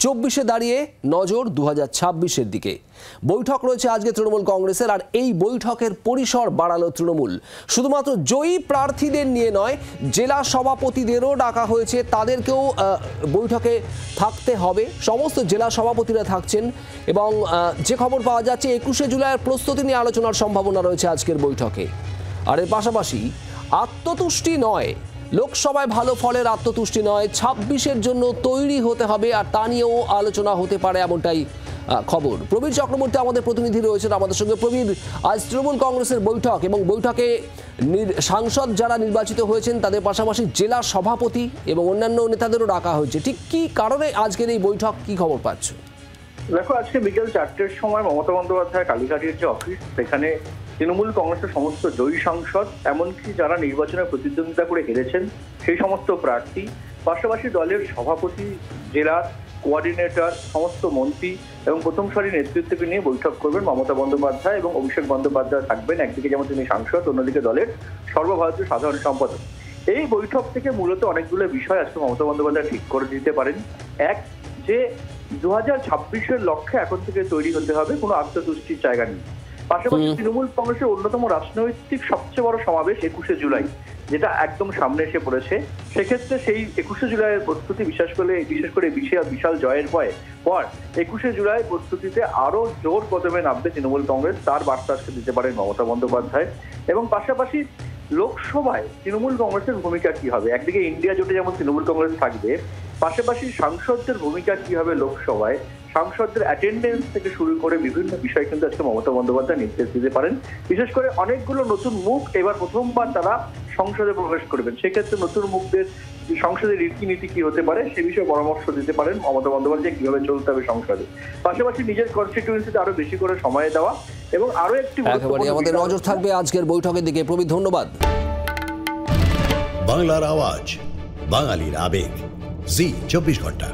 24-এ দাঁড়িয়ে নজর 2026-এর দিকে। বৈঠক রয়েছে আজকে তৃণমূল কংগ্রেসের, আর এই বৈঠকের পরিসর বাড়ালো তৃণমূল। শুধুমাত্র জয়ী প্রার্থীদের নিয়ে নয়, জেলা সভাপতিদেরও ডাকা হয়েছে, তাদেরকেও বৈঠকে থাকতে হবে। সমস্ত জেলা সভাপতিরা থাকছেন এবং যে খবর পাওয়া যাচ্ছে 21শে জুলাইয়ের প্রস্তুতি নিয়ে আলোচনার সম্ভাবনা রয়েছে আজকের বৈঠকে। আর এর পাশাপাশি আত্মতুষ্টি নয়, লোকসভায় ভালো ফলের আত্মতুষ্টি নয়, 26-এর জন্য তৈরি হতে হবে, আর তা নিয়েও আলোচনা হতে পারে, এমনটাই খবর। প্রবীর চক্রবর্তী আমাদের প্রতিনিধি রয়েছেন আমাদের সঙ্গে। প্রবীর, আজ তৃণমূল কংগ্রেসের বৈঠক এবং বৈঠকে সাংসদ যারা নির্বাচিত হয়েছেন তাদের পাশাপাশি জেলা সভাপতি এবং অন্যান্য নেতাদেরও ডাকা হয়েছে। ঠিক কি কারণে আজকের এই বৈঠক, কি খবর পাচ্ছ? দেখো, আজকে বিকেল 4টের সময় মমতা বন্দ্যোপাধ্যায় কালীঘাটের যে অফিস, সেখানে তৃণমূল কংগ্রেসের সমস্ত জয়ী সাংসদ, এমনকি যারা নির্বাচনে প্রতিদ্বন্দ্বিতা করে হেরেছেন সেই সমস্ত প্রার্থী, পাশাপাশি দলের সভাপতি, জেলার কোঅর্ডিনেটর, সমস্ত মন্ত্রী এবং প্রথম সারির নেতৃত্বকে নিয়ে বৈঠক করবেন মমতা বন্দ্যোপাধ্যায় এবং অভিষেক বন্দ্যোপাধ্যায় থাকবেন। একদিকে যেমন তিনি সাংসদ, অন্যদিকে দলের সর্বভারতীয় সাধারণ সম্পাদক। এই বৈঠক থেকে মূলত অনেকগুলো বিষয় আজকে মমতা বন্দ্যোপাধ্যায় ঠিক করে দিতে পারেন। এক, যে 2026-এর লক্ষ্যে এখন থেকে তৈরি হতে হবে, কোনো আত্মতুষ্টির জায়গা নেই। পাশাপাশি তৃণমূল কংগ্রেসের অন্যতম রাজনৈতিক সবচেয়ে বড় সমাবেশ 21শে জুলাই, যেটা একদম সামনে এসে পড়েছে। সেক্ষেত্রে সেই 21শে জুলাইয়ের প্রস্তুতি, বিশেষ করে বিশাল জয়ের পর 21শে জুলাই প্রস্তুতিতে আরো জোর কদমে নামবে তৃণমূল কংগ্রেস, তার বার্তা আজকে দিতে পারেন মমতা বন্দ্যোপাধ্যায়। এবং পাশাপাশি লোকসভায় তৃণমূল কংগ্রেসের ভূমিকা কি হবে, একদিকে ইন্ডিয়া জোটে যেমন তৃণমূল কংগ্রেস থাকবে, পাশাপাশি সাংসদদের ভূমিকা কি হবে লোকসভায়, সাংসদদের অ্যাটেন্ডেন্স থেকে শুরু করে বিভিন্ন বিষয় কিন্তু আজকে মমতা বন্দ্যোপাধ্যায় নির্দেশ দিতে পারেন। বিশেষ করে অনেকগুলো নতুন মুখ এবার প্রথমবার তারা সংসদে প্রবেশ করবেন, সেক্ষেত্রে নতুন মুখদের সংসদের রীতিনীতি কি হতে পারে সে বিষয়ে পরামর্শ দিতে পারেন মমতা বন্দ্যোপাধ্যায়, কিভাবে চলতে হবে সংসদে। পাশাপাশি নিজের কনস্টিটিউয়েন্সিতে আরো বেশি করে সময় দেওয়া এবং আরো একটি আমাদের নজর থাকবে আজকের বৈঠকের দিকে। প্রবীর, ধন্যবাদ। বাংলার আওয়াজ, বাঙালির আবেগ, জি 24 ঘন্টা।